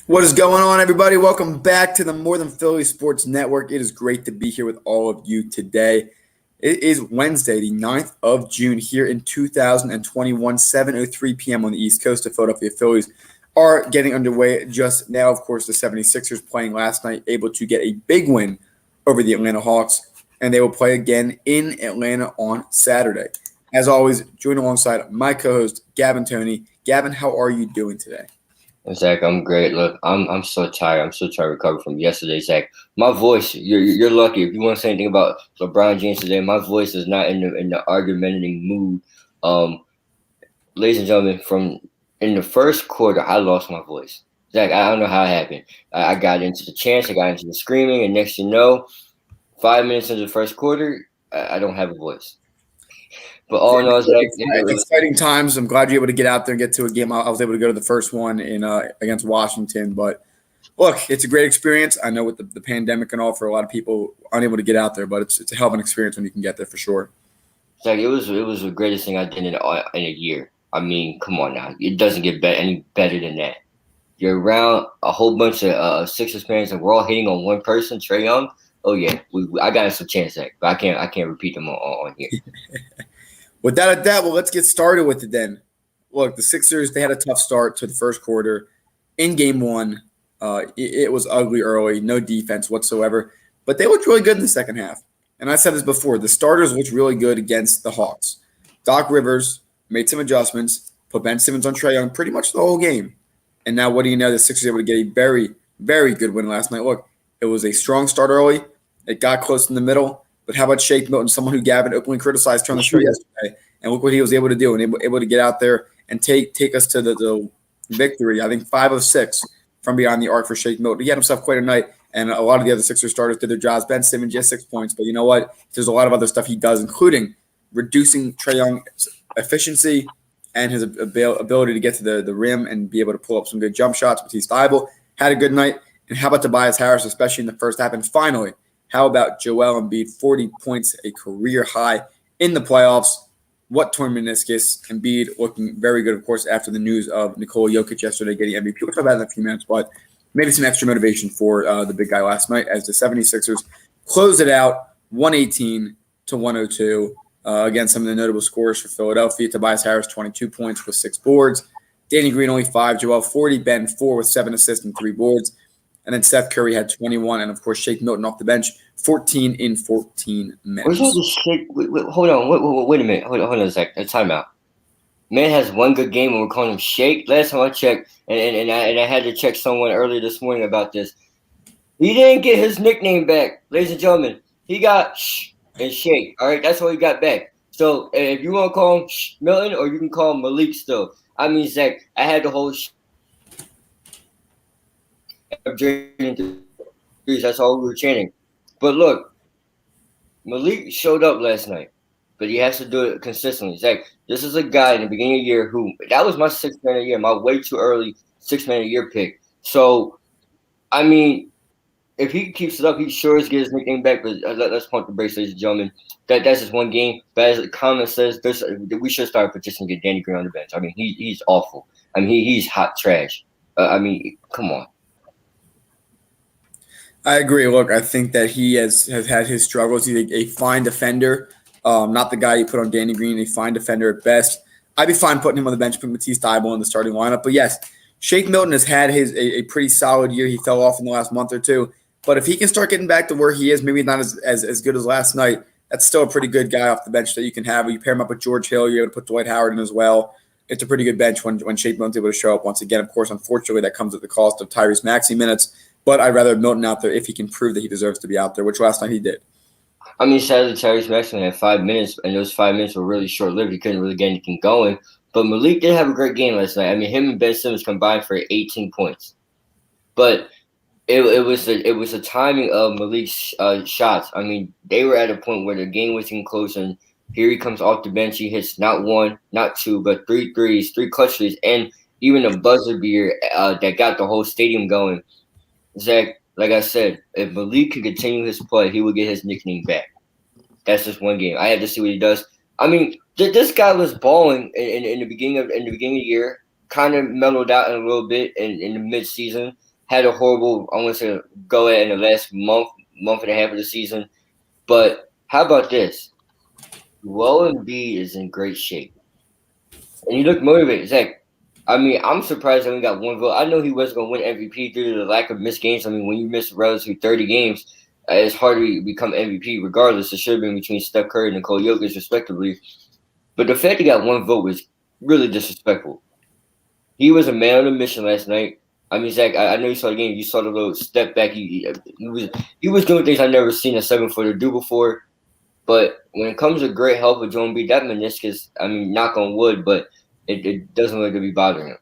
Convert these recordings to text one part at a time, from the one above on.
What is going on, everybody? Welcome back to the More Than Philly Sports Network. It is great to be here with all of you today. It is Wednesday, the 9th of June here in 2021, 7:03 p.m. on the East Coast. The Philadelphia Phillies are getting underway just now. Of course, the 76ers playing last night, able to get a big win over the Atlanta Hawks, and they will play again in Atlanta on Saturday. As always, joined alongside my co-host, Gavin Tony. Gavin, how are you doing today? Zach, I'm great. Look, I'm so tired. I'm so tired to recover from yesterday, Zach. My voice, you're lucky. If you want to say anything about LeBron James today, my voice is not in the argumentative mood. Um, Ladies and gentlemen, from in the first quarter, I lost my voice. Zach, I don't know how it happened. I got into the chants, I got into the screaming, and next you know, 5 minutes into the first quarter, I don't have a voice. But all in all, Zach, Exciting times. I'm glad you're able to get out there and get to a game. I was able to go to the first one in against Washington, but look, it's a great experience. I know with the pandemic and all, for a lot of people unable to get out there, but it's a hell of an experience when you can get there for sure. Zach, it was the greatest thing I did in a year. I mean, come on now, it doesn't get any better than that. You're around a whole bunch of Sixers fans, and we're all hitting on one person, Trae Young. Oh yeah, I got some chance, Zach, but I can't repeat them on here. Without a doubt, well, let's get started with it then. Look, the Sixers, they had a tough start to the first quarter. In game one, it was ugly early, no defense whatsoever, but they looked really good in the second half. And I said this before, the starters looked really good against the Hawks. Doc Rivers made some adjustments, put Ben Simmons on Trae Young pretty much the whole game. And now what do you know? The Sixers were able to get a very, very good win last night. Look, it was a strong start early. It got close in the middle. But how about Shake Milton, someone who Gavin openly criticized on the show yesterday? And look what he was able to do and able to get out there and take us to the victory. I think 5 of 6 from beyond the arc for Shake Milton. He had himself quite a night, and a lot of the other Sixers starters did their jobs. Ben Simmons, just 6 points. But you know what? There's a lot of other stuff he does, including reducing Trae Young's efficiency and his ability to get to the rim and be able to pull up some good jump shots. Matisse Thybulle had a good night. And how about Tobias Harris, especially in the first half? And finally, how about Joel Embiid, 40 points, a career high in the playoffs? What torn meniscus? Embiid looking very good, of course, after the news of Nikola Jokic yesterday getting MVP. We'll talk about that in a few minutes, but maybe some extra motivation for the big guy last night as the 76ers closed it out 118-102. Again, some of the notable scores for Philadelphia. Tobias Harris, 22 points with 6 boards. Danny Green, only 5. Joel, 40. Ben, 4 with 7 assists and 3 boards. And then Seth Curry had 21. And, of course, Shake Milton off the bench, 14 in 14 minutes. Where's all this shit? Hold on. Wait a minute. Hold on a sec. Time out. Man has one good game and we're calling him Shake. Last time I checked, and I had to check someone earlier this morning about this. He didn't get his nickname back, ladies and gentlemen. He got Shh and Shake. All right, that's what he got back. So if you want to call him Milton or you can call him Malik still. I mean, Zach, I had the whole that's all we were chanting. But look, Malik showed up last night, but he has to do it consistently. Zach, this is a guy in the beginning of the year who that was my 6th man of the year, my way too early 6th man of the year pick. So, I mean, if he keeps it up, he sure is get his nickname back. But let's pump the brakes, ladies and gentlemen. That's just one game. But as the comment says, we should start a petition to get Danny Green on the bench. I mean, he's awful. I mean, he's hot trash. I mean, come on. I agree. Look, I think that he has had his struggles. He's a fine defender, not the guy you put on Danny Green, a fine defender at best. I'd be fine putting him on the bench, putting Matisse Thybulle in the starting lineup. But yes, Shake Milton has had a pretty solid year. He fell off in the last month or two. But if he can start getting back to where he is, maybe not as good as last night, that's still a pretty good guy off the bench that you can have. You pair him up with George Hill, you're able to put Dwight Howard in as well. It's a pretty good bench when Shake Milton's able to show up once again. Of course, unfortunately, that comes at the cost of Tyrese Maxey minutes. But I'd rather have Milton out there if he can prove that he deserves to be out there, which last night he did. I mean, sadly, Tyrese Maxey had 5 minutes, and those 5 minutes were really short-lived. He couldn't really get anything going. But Malik did have a great game last night. I mean, him and Ben Simmons combined for 18 points. But it was the timing of Malik's shots. I mean, they were at a point where the game was getting close, and here he comes off the bench. He hits not 1, not 2, but 3 threes, 3 clutch threes, and even a buzzer beater that got the whole stadium going. Zach, like I said, if Malik can continue his play, he will get his nickname back. That's just one game. I have to see what he does. I mean, this guy was balling in the beginning of the year, kind of mellowed out a little bit in the midseason. had a horrible, I want to say, go at in the last month and a half of the season. But how about this? Joel Embiid is in great shape. And you look motivated. Zach, I mean, I'm surprised he only got one vote. I know he wasn't going to win MVP due to the lack of missed games. I mean, when you miss relatively 30 games, it's hard to become MVP regardless. It should have been between Steph Curry and Nikola Jokic, respectively. But the fact he got one vote was really disrespectful. He was a man on a mission last night. I mean, Zach, I know you saw the game. You saw the little step back. He was doing things I've never seen a 7-footer do before. But when it comes to great health with Joel Embiid, that meniscus, I mean, knock on wood, but it doesn't look to be bothering him.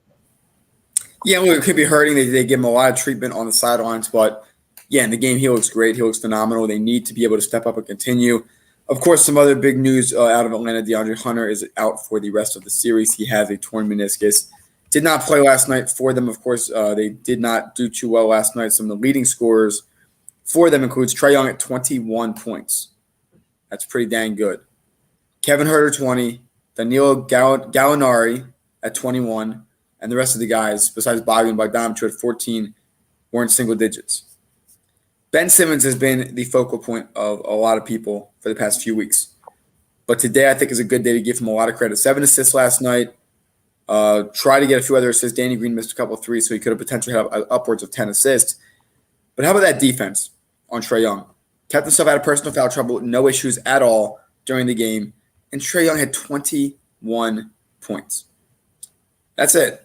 Yeah, well, it could be hurting. They give him a lot of treatment on the sidelines, but yeah, in the game, he looks great. He looks phenomenal. They need to be able to step up and continue. Of course, some other big news out of Atlanta. DeAndre Hunter is out for the rest of the series. He has a torn meniscus. Did not play last night for them. Of course, they did not do too well last night. Some of the leading scorers for them includes Trae Young at 21 points. That's pretty dang good. Kevin Huerter, 20. Danilo Gallinari at 21. And the rest of the guys, besides Bogdan Bogdanovic, who had 14, were in single digits. Ben Simmons has been the focal point of a lot of people for the past few weeks. But today I think is a good day to give him a lot of credit. 7 assists last night. Try to get a few other assists. Danny Green missed a couple of threes, so he could have potentially had upwards of 10 assists. But how about that defense on Trae Young? Kept himself out of personal foul trouble, no issues at all during the game. And Trae Young had 21 points. That's it.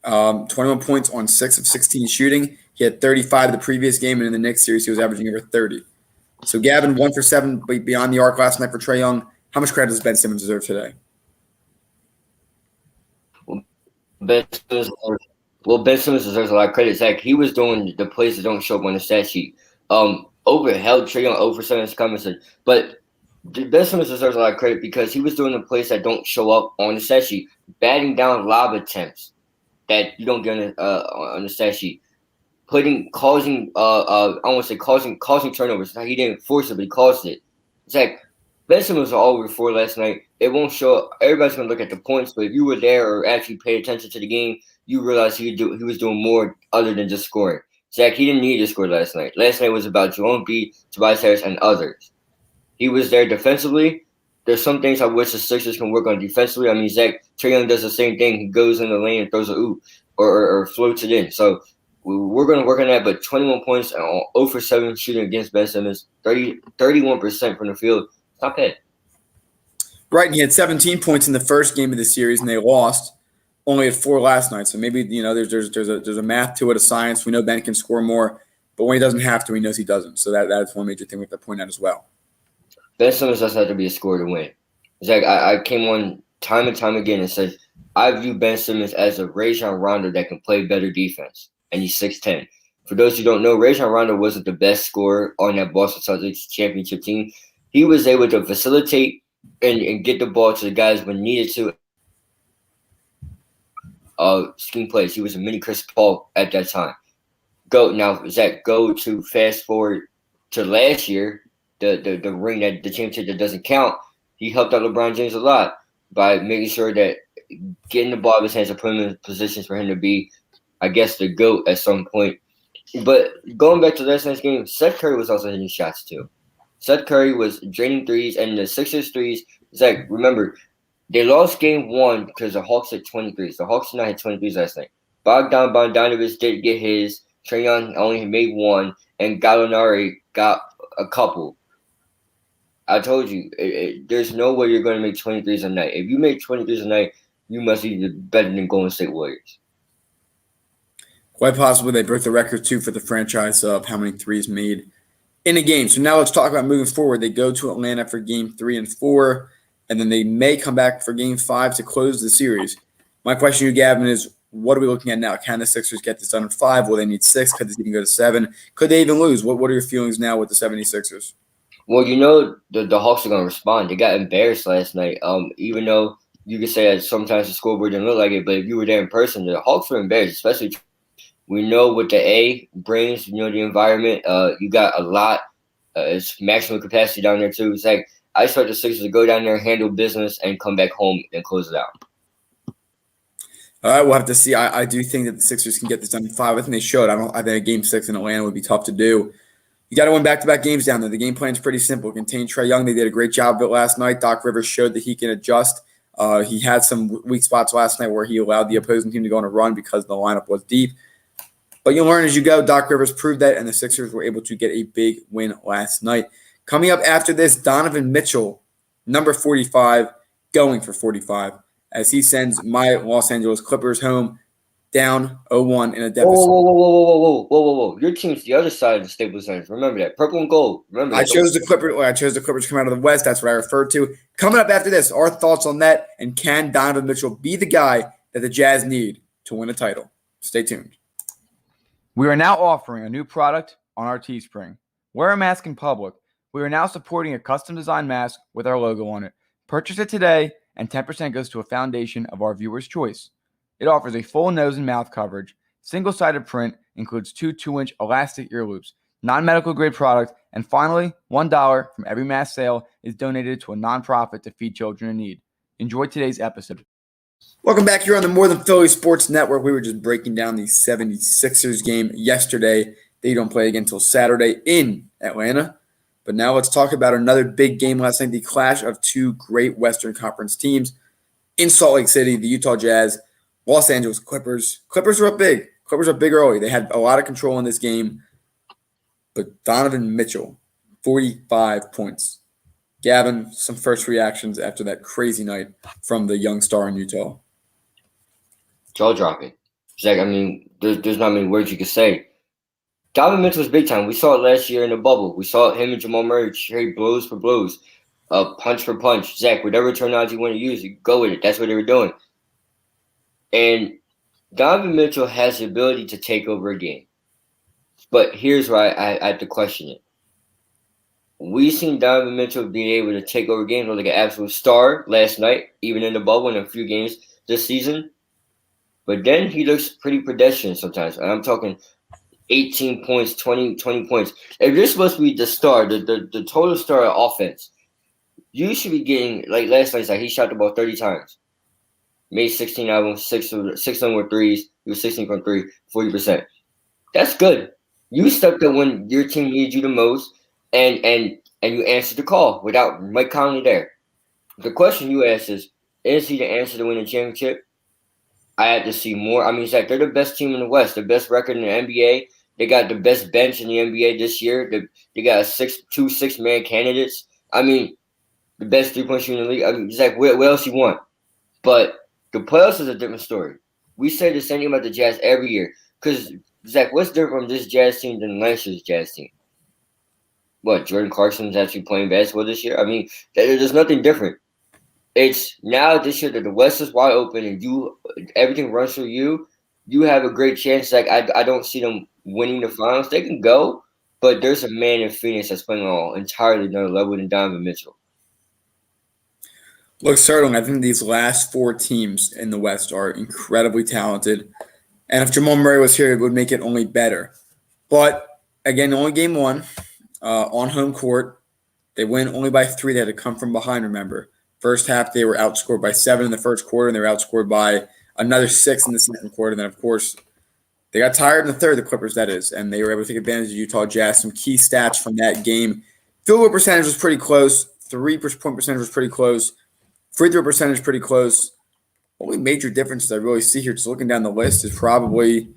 21 points on 6 of 16 shooting. He had 35 the previous game, and in the next series, he was averaging over 30. So Gavin, 1 for 7 beyond the arc last night for Trae Young. How much credit does Ben Simmons deserve today? Ben Simmons deserves a lot of credit. Zach, he was doing the plays that don't show up on the stat sheet. Overheld Trae Young over 7 comments, but Ben Simmons deserves a lot of credit because he was doing the plays that don't show up on the stat sheet, batting down lob attempts that you don't get on the stat sheet, causing turnovers. He didn't force it, but he caused it. Zach, Ben Simmons was all over 4 last night. It won't show up. Everybody's gonna look at the points, but if you were there or actually paid attention to the game, you realize he was doing more other than just scoring. Zach, he didn't need to score last night. Last night was about Joel Embiid, Tobias Harris, and others. He was there defensively. There's some things I wish the Sixers can work on defensively. I mean, Zach, Trae Young does the same thing. He goes in the lane and throws a oop or floats it in. So we're going to work on that. But 21 points and 0 for 7 shooting against Ben Simmons, 31% from the field. It's not bad. Right, and he had 17 points in the first game of the series, and they lost. Only had 4 last night. So maybe, there's a math to it, a science. We know Ben can score more, but when he doesn't have to, he knows he doesn't. So that's one major thing we have to point out as well. Ben Simmons doesn't have to be a scorer to win. Zach, I came on time and time again and said, I view Ben Simmons as a Rajon Rondo that can play better defense, and he's 6'10". For those who don't know, Rajon Rondo wasn't the best scorer on that Boston Celtics championship team. He was able to facilitate and get the ball to the guys when needed to. Scheme plays. He was a mini Chris Paul at that time. Zach, go to fast forward to last year. The ring the championship that doesn't count, he helped out LeBron James a lot by making sure that getting the ball in his hands and putting him in positions for him to be, I guess, the GOAT at some point. But going back to last night's game, Seth Curry was also hitting shots too. Seth Curry was draining threes, and the Sixers threes, Zach, remember, they lost game 1 because the Hawks hit 23s. The Hawks did not hit 23s last night. Bogdan Bogdanovic didn't get his. Trae Young only made 1, and Gallinari got a couple. I told you, there's no way you're going to make 23s a night. If you make 23s a night, you must be better than Golden State Warriors. Quite possibly they broke the record, too, for the franchise of how many threes made in a game. So now let's talk about moving forward. They go to Atlanta for game 3 and 4, and then they may come back for game 5 to close the series. My question to you, Gavin, is what are we looking at now? Can the Sixers get this done in 5? Will they need 6? Could this even go to 7? Could they even lose? What are your feelings now with the 76ers? Well, the Hawks are going to respond. They got embarrassed last night. Even though you could say that sometimes the scoreboard didn't look like it, but if you were there in person, the Hawks were embarrassed, especially we know what the A brings, the environment. You got a lot. It's maximum capacity down there, too. It's like I expect the Sixers to go down there, handle business, and come back home and close it out. All right, we'll have to see. I do think that the Sixers can get this done in 5. I think they should. I think a game 6 in Atlanta would be tough to do. You got to win back-to-back games down there. The game plan is pretty simple. Contain Trae Young. They did a great job of it last night. Doc Rivers showed that he can adjust. He had some weak spots last night where he allowed the opposing team to go on a run because the lineup was deep. But you learn as you go. Doc Rivers proved that, and the Sixers were able to get a big win last night. Coming up after this, Donovan Mitchell, number 45, going for 45, as he sends my Los Angeles Clippers home down 0-1 in a deficit. Whoa. Your team's the other side of the Staples Center. Remember that. Purple and gold. Remember that. I chose the Clippers to come out of the West. That's what I referred to. Coming up after this, our thoughts on that, and can Donovan Mitchell be the guy that the Jazz need to win a title? Stay tuned. We are now offering a new product on our Teespring. Wear a mask in public. We are now supporting a custom-designed mask with our logo on it. Purchase it today, and 10% goes to a foundation of our viewers' choice. It offers a full nose and mouth coverage, single-sided print, includes 2 2-inch elastic ear loops, non-medical grade product, and finally, $1 from every mask sale is donated to a nonprofit to feed children in need. Enjoy today's episode. Welcome back here on the More Than Philly Sports Network. We were just breaking down the 76ers game yesterday. They don't play again until Saturday in Atlanta. But now let's talk about another big game last night, the clash of 2 great Western Conference teams in Salt Lake City, the Utah Jazz, Los Angeles Clippers. Clippers were up big. Clippers were up big early. They had a lot of control in this game. But Donovan Mitchell, 45 points. Gavin, some first reactions after that crazy night from the young star in Utah. Jaw dropping. Zach, I mean, there's not many words you could say. Donovan Mitchell's big time. We saw it last year in the bubble. We saw him and Jamal Murray trade blows for blows, punch for punch. Zach, whatever terminology you want to use, you go with it. That's what they were doing. And Donovan Mitchell has the ability to take over a game. But here's why I have to question it. We've seen Donovan Mitchell being able to take over games like an absolute star last night, even in the bubble in a few games this season. But then he looks pretty pedestrian sometimes. And I'm talking 18 points, 20 points. If you're supposed to be the star, the total star of offense, you should be getting, like last night, he shot the ball 30 times. Made 16 out of them, 6 of them were threes. He was 16 from 3, 40%. That's good. You stepped up when your team needed you the most, and you answered the call without Mike Conley there. The question you asked is he the answer to win a championship? I had to see more. I mean, Zach, they're the best team in the West, the best record in the NBA. They got the best bench in the NBA this year. They got two six-man candidates. I mean, the best three-point shooting in the league. I mean, Zach, what else you want? But the playoffs is a different story. We say the same thing about the Jazz every year. Because, Zach, what's different from this Jazz team than last year's Jazz team? What, Jordan Clarkson's actually playing basketball this year? I mean, there's nothing different. It's now this year that the West is wide open and everything runs through you. You have a great chance. Like I don't see them winning the finals. They can go, but there's a man in Phoenix that's playing on an entirely another level than Donovan Mitchell. Look, certainly, I think these last 4 teams in the West are incredibly talented. And if Jamal Murray was here, it would make it only better. But, again, only game 1 on home court. They win only by 3. They had to come from behind, remember. First half, they were outscored by 7 in the first quarter, and they were outscored by another 6 in the second quarter. And then, of course, they got tired in the third, the Clippers, that is, and they were able to take advantage of Utah Jazz. Some key stats from that game. Field goal percentage was pretty close. 3-point percentage was pretty close. Free throw percentage pretty close. Only major differences I really see here, just looking down the list, is probably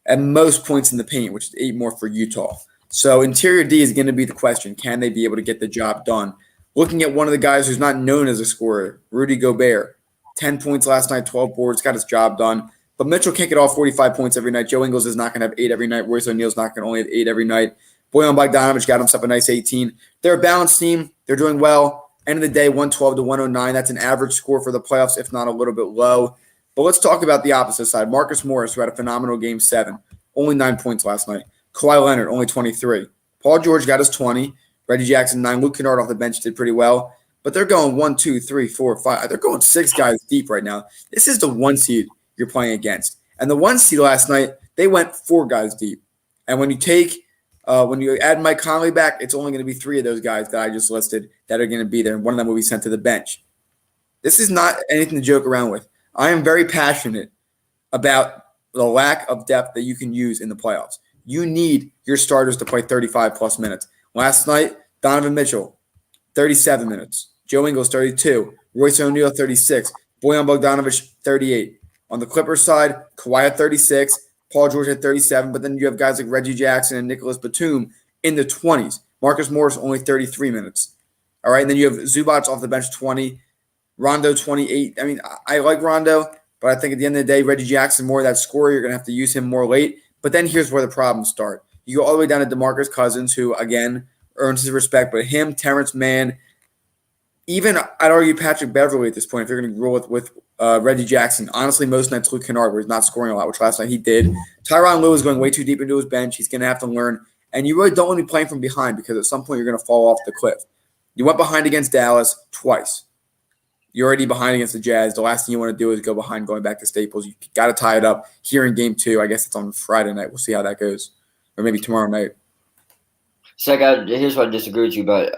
at most points in the paint, which is 8 more for Utah. So interior D is going to be the question. Can they be able to get the job done? Looking at one of the guys who's not known as a scorer, Rudy Gobert. 10 points last night, 12 boards, got his job done. But Mitchell can't get all 45 points every night. Joe Ingles is not going to have 8 every night. Royce O'Neal's not going to only have 8 every night. Bojan Bogdanovic got himself a nice 18. They're a balanced team. They're doing well. End of the day, 112 to 109. That's an average score for the playoffs, if not a little bit low. But let's talk about the opposite side. Marcus Morris, who had a phenomenal game 7, only 9 points last night. Kawhi Leonard, only 23. Paul George got his 20. Reggie Jackson, 9. Luke Kennard off the bench did pretty well. But they're going 1, 2, 3, 4, 5. They're going 6 guys deep right now. This is the 1 seed you're playing against. And the 1 seed last night, they went 4 guys deep. And when you add Mike Conley back, it's only going to be 3 of those guys that I just listed that are going to be there, and one of them will be sent to the bench. This is not anything to joke around with. I am very passionate about the lack of depth that you can use in the playoffs. You need your starters to play 35 plus minutes. Last night, Donovan Mitchell, 37 minutes. Joe Ingles, 32. Royce O'Neal, 36. Bojan Bogdanovic, 38. On the Clippers side, Kawhi at 36. Paul George at 37. But then you have guys like Reggie Jackson and Nicholas Batum in the 20s. Marcus Morris, only 33 minutes. All right, and then you have Zubac off the bench, 20. Rondo, 28. I mean, I like Rondo, but I think at the end of the day, Reggie Jackson, more of that scorer. You're going to have to use him more late. But then here's where the problems start. You go all the way down to DeMarcus Cousins, who, again, earns his respect. But him, Terrence Mann, even I'd argue Patrick Beverly at this point, if you're going to roll with Reggie Jackson. Honestly, most nights Luke Kennard, where he's not scoring a lot, which last night he did. Tyronn Lue is going way too deep into his bench. He's going to have to learn. And you really don't want to be playing from behind because at some point you're going to fall off the cliff. You went behind against Dallas twice. You're already behind against the Jazz. The last thing you want to do is go behind going back to Staples. You got to tie it up here in game 2. I guess it's on Friday night. We'll see how that goes. Or maybe tomorrow night. Zach, here's what I disagree with you about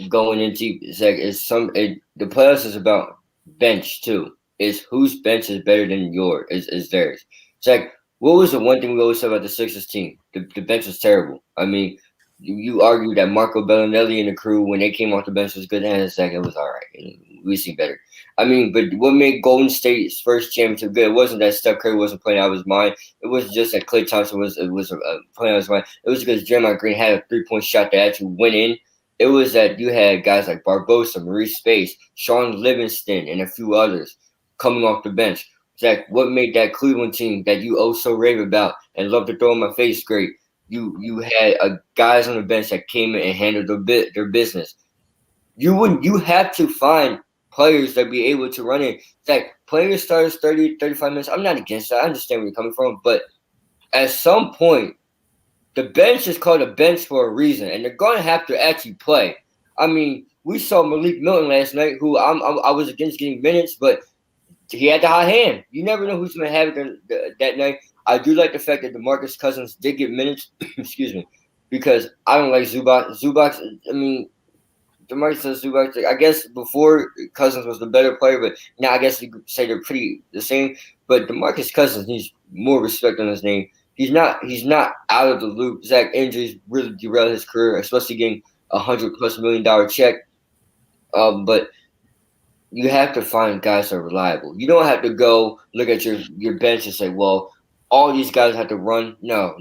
going in deep. Zach, the playoffs is about bench too. Is whose bench is better than yours? Is theirs? Zach, what was the one thing we always said about the Sixers team? The bench was terrible. I mean, you argue that Marco Bellinelli and the crew, when they came off the bench, was good. And Zach, it was all right. We see better. I mean, but what made Golden State's first championship good? It wasn't that Steph Curry wasn't playing out of his mind. It wasn't just that Klay Thompson was playing out of his mind. It was because Draymond Green had a 3-point shot that actually went in. It was that you had guys like Barbosa, Maurice Space, Sean Livingston, and a few others coming off the bench. Zach, what made that Cleveland team that you so rave about and love to throw in my face great? You had guys on the bench that came in and handled their business. You have to find players that be able to run in. It's like players starters 30, 35 minutes. I'm not against that. I understand where you're coming from. But at some point, the bench is called a bench for a reason, and they're going to have to actually play. I mean, we saw Malik Milton last night, who I was against getting minutes, but he had the hot hand. You never know who's going to have it that night. I do like the fact that DeMarcus Cousins did get minutes, excuse me, because I don't like Zubac. I mean, DeMarcus Zubac, I guess before Cousins was the better player, but now I guess you could say they're pretty the same. But DeMarcus Cousins needs more respect on his name. He's not out of the loop. Zach, injuries really derailed his career, especially getting $100+ million check. But you have to find guys that are reliable. You don't have to go look at your bench and say, well, all these guys have to run. No.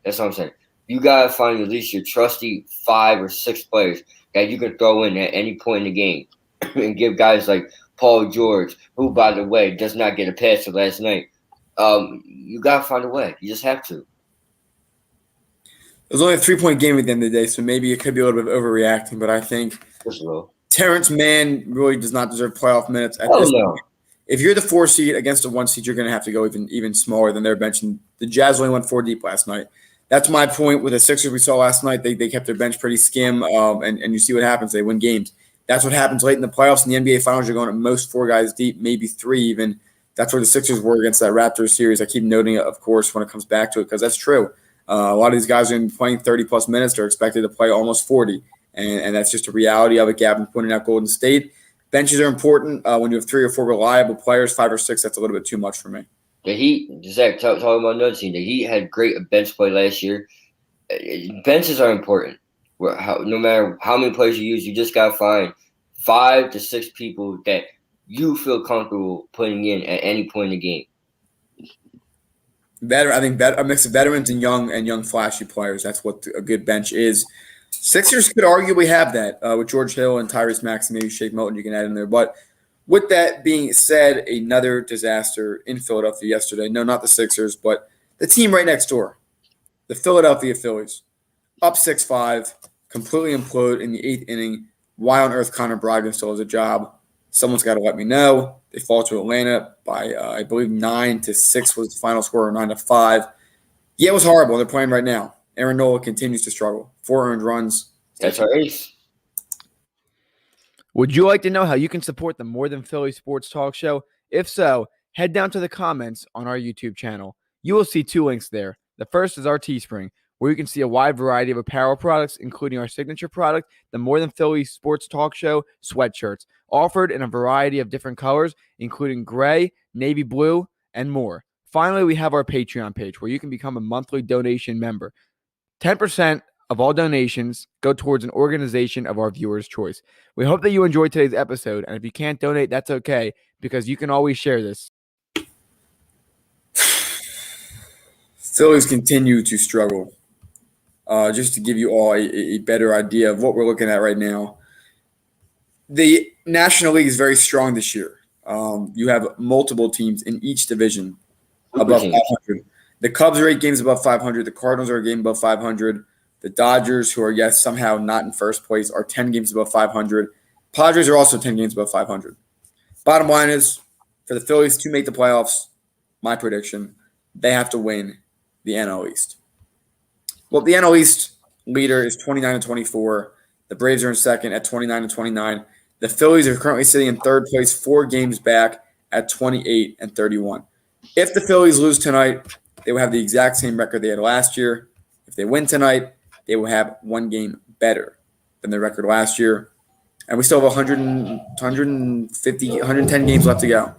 That's what I'm saying. You got to find at least your trusty 5 or 6 players that you can throw in at any point in the game and give guys like Paul George, who, by the way, does not get a pass for last night. You got to find a way. You just have to. It was only a 3-point game at the end of the day, so maybe it could be a little bit overreacting, but I think Terrence Mann really does not deserve playoff minutes at this point. If you're the 4 seed against the 1 seed, you're going to have to go even smaller than their bench. And the Jazz only went 4 deep last night. That's my point with the Sixers we saw last night. They kept their bench pretty skim, and you see what happens. They win games. That's what happens late in the playoffs. In the NBA Finals, you're going at most 4 guys deep, maybe 3 even. That's where the Sixers were against that Raptors series. I keep noting it, of course, when it comes back to it, because that's true. A lot of these guys are playing 30-plus minutes. They're expected to play almost 40, and that's just a reality of it. Gavin pointing out Golden State. Benches are important. When you have 3 or 4 reliable players, 5 or 6, that's a little bit too much for me. The Heat, Zach, talking about another team, the Heat had great bench play last year. Benches are important. No matter how many players you use, you just got to find 5 to 6 people that you feel comfortable putting in at any point in the game. I think a mix of veterans and young flashy players. That's what a good bench is. Sixers could arguably have that with George Hill and Tyrese Maxey, maybe Shake Milton you can add in there. But with that being said, another disaster in Philadelphia yesterday. No, not the Sixers, but the team right next door, the Philadelphia Phillies, up 6-5, completely implode in the 8th inning. Why on earth Connor Brogdon still has a job? Someone's got to let me know. They fall to Atlanta by, I believe, 9-6 was the final score, or 9-5. Yeah, it was horrible. They're playing right now. Aaron Nola continues to struggle. 4 earned runs. That's our ace. Would you like to know how you can support the More Than Philly Sports Talk Show? If so, head down to the comments on our YouTube channel. You will see 2 links there. The first is our Teespring, where you can see a wide variety of apparel products, including our signature product, the More Than Philly Sports Talk Show sweatshirts, offered in a variety of different colors, including gray, navy blue, and more. finally, we have our Patreon page where you can become a monthly donation member. 10% of all donations go towards an organization of our viewers' choice. We hope that you enjoyed today's episode, and if you can't donate, that's okay, because you can always share this. Phillies continue to struggle. Just to give you all a better idea of what we're looking at right now, the National League is very strong this year. You have multiple teams in each division above 500. The Cubs are 8 games above 500. The Cardinals are a game above 500. The Dodgers, who are, yes, somehow not in first place, are 10 games above 500. Padres are also 10 games above 500. Bottom line is, for the Phillies to make the playoffs, my prediction, they have to win the NL East. Well, the NL East leader is 29-24. The Braves are in second at 29-29. The Phillies are currently sitting in third place, 4 games back at 28-31. If the Phillies lose tonight, they will have the exact same record they had last year. If they win tonight, they will have 1 game better than their record last year. And we still have 110 games left to go.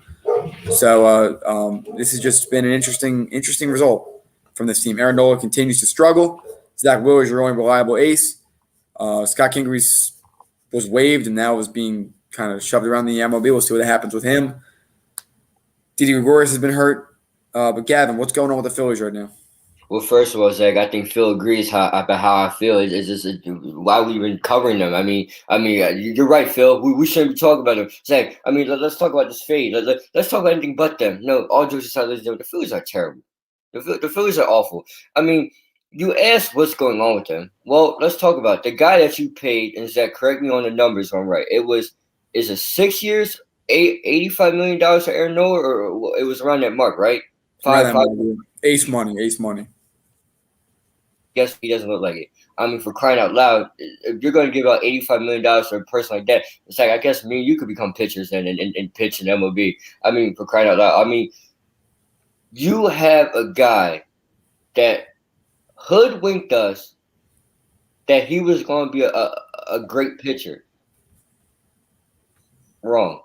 So this has just been an interesting result from this team. Aaron Nola continues to struggle. Zach Wheeler is your only reliable ace. Scott Kingery was waived and now is being kind of shoved around the MLB. We'll see what happens with him. Didi Gregorius has been hurt. But Gavin, what's going on with the Phillies right now? Well, first of all, Zach, I think Phil agrees about how I feel. It's just why we even covering them. I mean, you're right, Phil. We shouldn't be talking about them. Zach, I mean, let's talk about this fade. Let's talk about anything but them. No, all jokes aside, the Phillies are terrible. The Phillies are awful. I mean, you asked what's going on with them. Well, let's talk about it. The guy that you paid, and Zach, correct me on the numbers if I'm right. Is it 6 years, $85 million to Aaron Nola, or it was around that mark, right? Five. Ace money. Guess he doesn't look like it. I mean, for crying out loud, if you're going to give out $85 million to a person like that, it's like, I guess me and you could become pitchers then and pitch in MLB. I mean, for crying out loud. I mean, you have a guy that hoodwinked us that he was going to be a great pitcher. Wrong.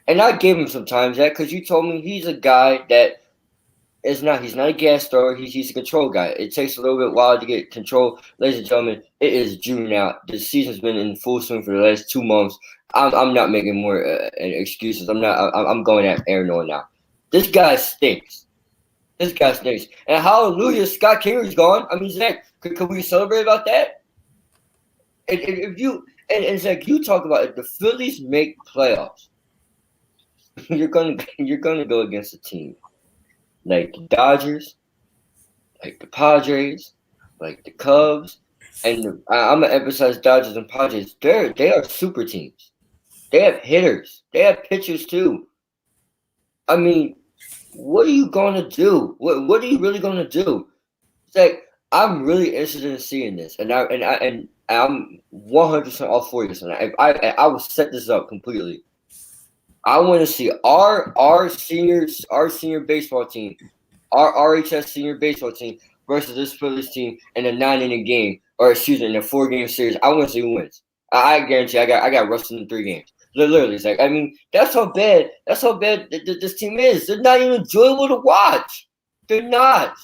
And I gave him some time, Zach, because you told me he's a guy that he's not a gas thrower. He's a control guy. It takes a little bit while to get control. Ladies and gentlemen, it is June now. The season's been in full swing for the last 2 months. I'm not making more excuses. I'm going at Aaron Nola now. This guy stinks. And hallelujah, Scott Kingery's gone. I mean, Zach, could we celebrate about that? And Zach, you talk about if the Phillies make playoffs, you're gonna go against a team like the Dodgers, like the Padres, like the Cubs, and I'm gonna emphasize Dodgers and Padres. They are super teams. They have hitters. They have pitchers too. I mean, what are you gonna do? What are you really gonna do? It's like, I'm really interested in seeing this, and I'm 100% all for this, and I will set this up completely. I want to see our senior baseball team, our RHS senior baseball team versus this Phillies team in a 9-inning game, or excuse me, in a 4-game series. I want to see who wins. I guarantee I got rusted in 3 games. Literally, it's like, I mean, that's how bad this team is. They're not even enjoyable to watch. They're not.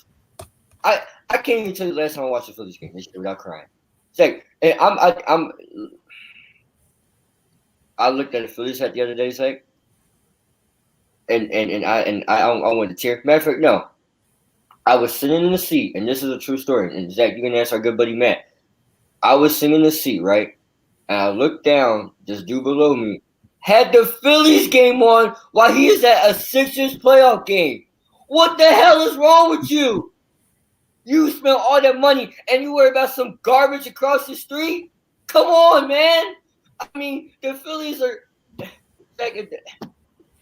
I can't even tell you the last time I watched a Phillies game without crying. It's like, and I looked at the Phillies hat the other day, it's like, and I wanted to tear. Matter of fact, no. I was sitting in the seat, and this is a true story. And Zach, you can ask our good buddy Matt. I was sitting in the seat, right? And I looked down, this dude below me had the Phillies game on while he is at a Sixers playoff game. What the hell is wrong with you? You spent all that money and you worry about some garbage across the street? Come on, man. I mean, the Phillies are like,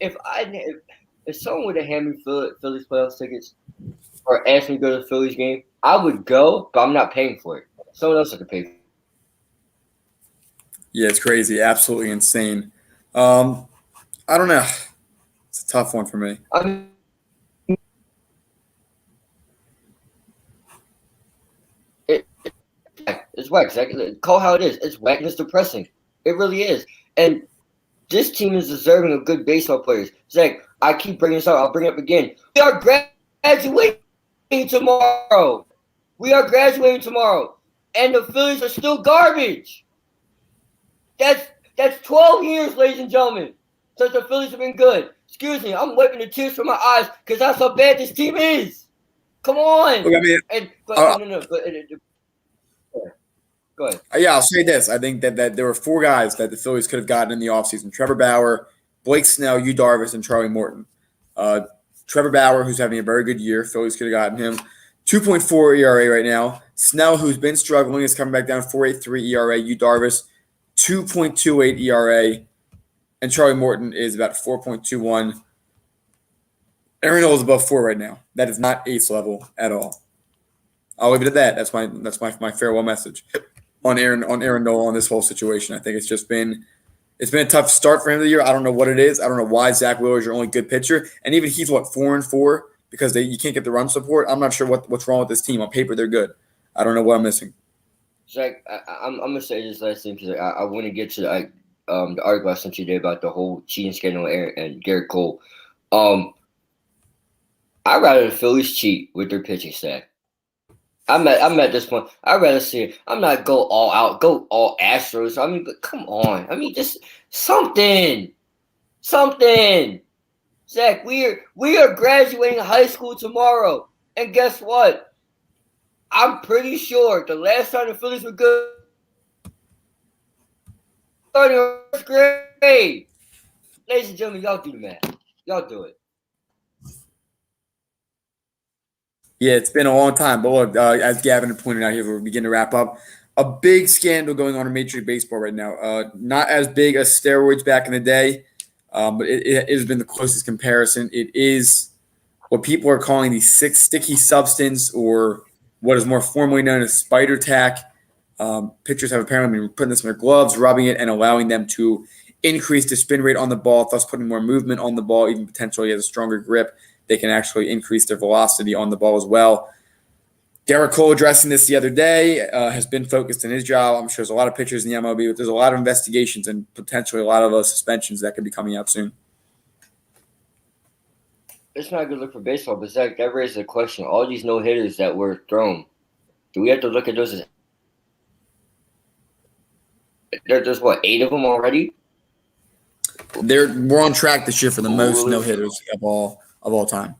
if someone would have handed me Phillies playoff tickets or asked me to go to the Phillies game, I would go, but I'm not paying for it. Someone else could pay for it. Yeah, it's crazy. Absolutely insane. I don't know. It's a tough one for me. It's whack. Zach. Call how it is. It's whack and it's depressing. It really is. And this team is deserving of good baseball players. Zach, I keep bringing this up. I'll bring it up again. We are graduating tomorrow. We are graduating tomorrow. And the Phillies are still garbage. That's 12 years, ladies and gentlemen, since the Phillies have been good. Excuse me, I'm wiping the tears from my eyes because that's how bad this team is. Come on. Look, I mean, Go ahead. Yeah, I'll say this. I think that there were four guys that the Phillies could have gotten in the offseason. Trevor Bauer, Blake Snell, Yu Darvish, and Charlie Morton. Trevor Bauer, who's having a very good year. Phillies could have gotten him. 2.4 ERA right now. Snell, who's been struggling, is coming back down 4.83 ERA. Yu Darvish, 2.28 ERA. And Charlie Morton is about 4.21. Aaron Nola is above 4 right now. That is not ace level at all. I'll leave it at that. That's my farewell message on Aaron Nola on this whole situation. I think it's been a tough start for him of the year. I don't know what it is. I don't know why Zach Wheeler is your only good pitcher, and even he's 4-4 because you can't get the run support. I'm not sure what's wrong with this team. On paper, they're good. I don't know what I'm missing. Zach, I'm gonna say this last thing because I want to get to the article I sent you today about the whole cheating scandal and Garrett Cole. I'd rather the Phillies cheat with their pitching staff. I'm at this point. I'd rather see it. I'm not go all out, go all Astros. I mean, but come on. I mean, just something. Zach, we are graduating high school tomorrow, and guess what? I'm pretty sure the last time the Phillies were good, starting in first grade. Ladies and gentlemen, y'all do the math. Y'all do it. Yeah, it's been a long time. But look, as Gavin pointed out here, we're beginning to wrap up. A big scandal going on in Major League Baseball right now. Not as big as steroids back in the day, but it has been the closest comparison. It is what people are calling the sticky substance, or what is more formally known as spider tack. Pitchers have apparently been putting this in their gloves, rubbing it, and allowing them to increase the spin rate on the ball, thus putting more movement on the ball, even potentially as a stronger grip. They can actually increase their velocity on the ball as well. Garrett Cole addressing this the other day, has been focused on his job. I'm sure there's a lot of pitchers in the MLB, but there's a lot of investigations and potentially a lot of suspensions that could be coming out soon. It's not a good look for baseball, but Zach, that raises a question. All these no-hitters that were thrown, do we have to look at those as there's 8 of them already? We're on track this year for the most no-hitters of all time.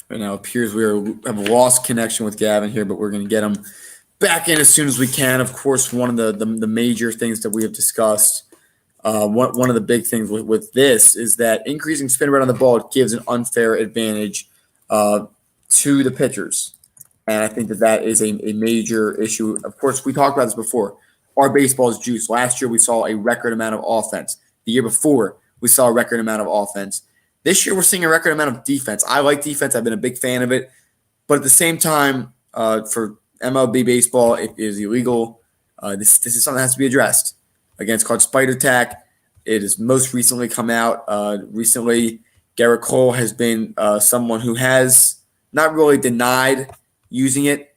Right now, it appears we have lost connection with Gavin here, but we're going to get him back in as soon as we can. Of course, one of the major things that we have discussed, one of the big things with this is that increasing spin rate on the ball gives an unfair advantage to the pitchers. And I think that is a major issue. Of course, we talked about this before. Our baseball is juice. Last year, we saw a record amount of offense. The year before, we saw a record amount of offense. This year, we're seeing a record amount of defense. I like defense. I've been a big fan of it. But at the same time, for MLB baseball, it is illegal. This is something that has to be addressed. Again, it's called spider tack. It has most recently come out. Recently, Garrett Cole has been someone who has not really denied using it,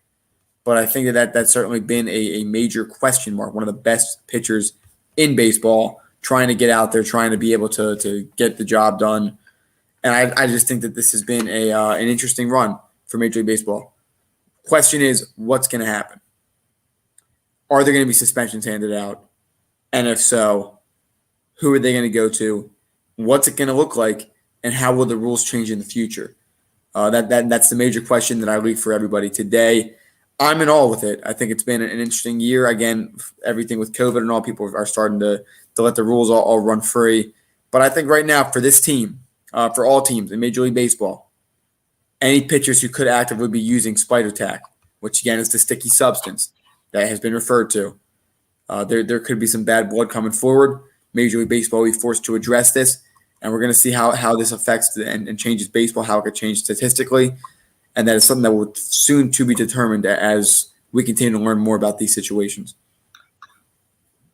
but I think that's certainly been a major question mark. One of the best pitchers in baseball, trying to get out there, trying to be able to get the job done. And I just think that this has been an interesting run for Major League Baseball. Question is, what's going to happen? Are there going to be suspensions handed out? And if so, who are they going to go to? What's it going to look like? And how will the rules change in the future? That's the major question that I leave for everybody today. I'm in awe with it. I think it's been an interesting year. Again, everything with COVID and all, people are starting to let the rules all run free. But I think right now for this team, for all teams in Major League Baseball, any pitchers who could actively be using spider tack, which again is the sticky substance that has been referred to, there could be some bad blood coming forward. Major League Baseball will be forced to address this, and we're going to see how this affects and changes baseball, how it could change statistically, and that is something that will soon to be determined as we continue to learn more about these situations.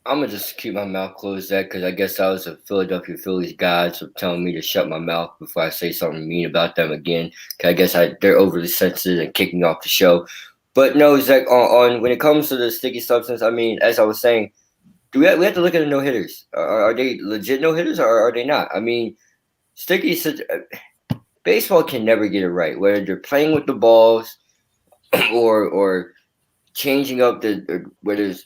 I'm going to just keep my mouth closed, Zach, because I guess I was a Philadelphia Phillies guy, so telling me to shut my mouth before I say something mean about them again. Because I guess they're overly sensitive and kick me off the show. But no, Zach, on when it comes to the sticky substance, I mean, as I was saying, we have to look at the no hitters. Are they legit no hitters or are they not? I mean, sticky baseball can never get it right, whether they're playing with the balls or changing up whether it's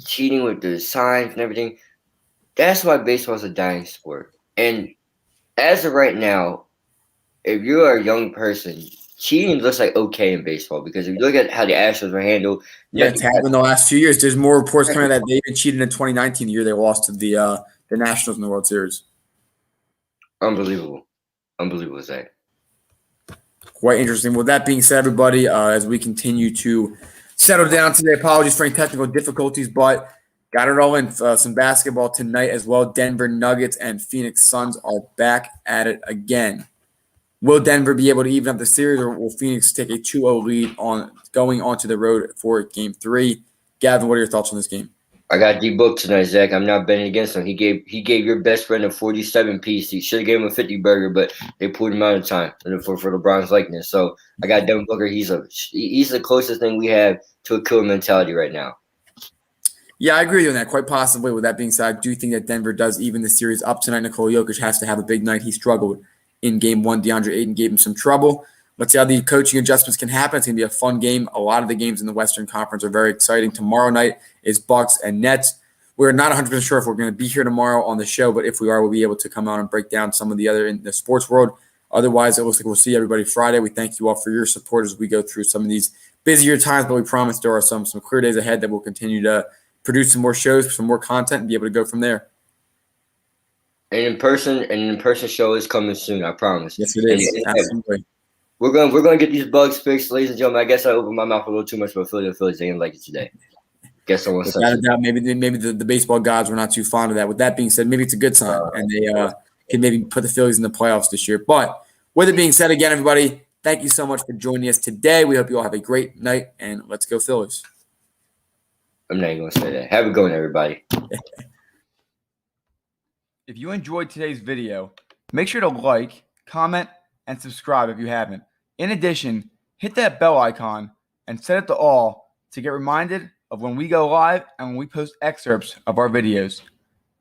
cheating with the signs and everything. That's why baseball is a dying sport. And as of right now, if you're a young person, cheating looks like okay in baseball because if you look at how the Astros were handled, Yeah, it's happened the last few years. There's more reports coming that they even cheated in 2019, the year they lost to the Nationals in the World Series. unbelievable, Zach. Quite interesting. With that being said, everybody, as we continue to settle down today, apologies for any technical difficulties, but got it all in. Some basketball tonight as well. Denver Nuggets and Phoenix Suns are back at it again. Will Denver be able to even up the series, or will Phoenix take a 2-0 lead on going onto the road for Game 3? Gavin, what are your thoughts on this game? I got D-Book tonight, Zach. I'm not betting against him. He gave your best friend a 47 piece. He should have gave him a 50 burger, but they pulled him out of time for LeBron's likeness. So I got Devin Booker. He's the closest thing we have to a killer mentality right now. Yeah, I agree with you on that. Quite possibly. With that being said, I do think that Denver does even the series up tonight. Nikola Jokic has to have a big night. He struggled in Game 1. DeAndre Ayton gave him some trouble. Let's see how the coaching adjustments can happen. It's going to be a fun game. A lot of the games in the Western Conference are very exciting. Tomorrow night is Bucks and Nets. We're not 100% sure if we're going to be here tomorrow on the show, but if we are, we'll be able to come out and break down some of the other in the sports world. Otherwise, it looks like we'll see everybody Friday. We thank you all for your support as we go through some of these busier times, but we promise there are some clear days ahead that we'll continue to produce some more shows, some more content, and be able to go from there. An in-person show is coming soon, I promise. Yes, it is. Absolutely. We're gonna get these bugs fixed, ladies and gentlemen. I guess I opened my mouth a little too much for Philadelphia. They didn't like it today. Guess I want Without a doubt, maybe the baseball gods were not too fond of that. With that being said, maybe it's a good sign, and they can maybe put the Phillies in the playoffs this year. But with it being said, again, everybody, thank you so much for joining us today. We hope you all have a great night, and let's go Phillies. I'm not even gonna say that. Have a good one, everybody. If you enjoyed today's video, make sure to like, comment, and subscribe if you haven't. In addition, hit that bell icon and set it to all to get reminded of when we go live and when we post excerpts of our videos.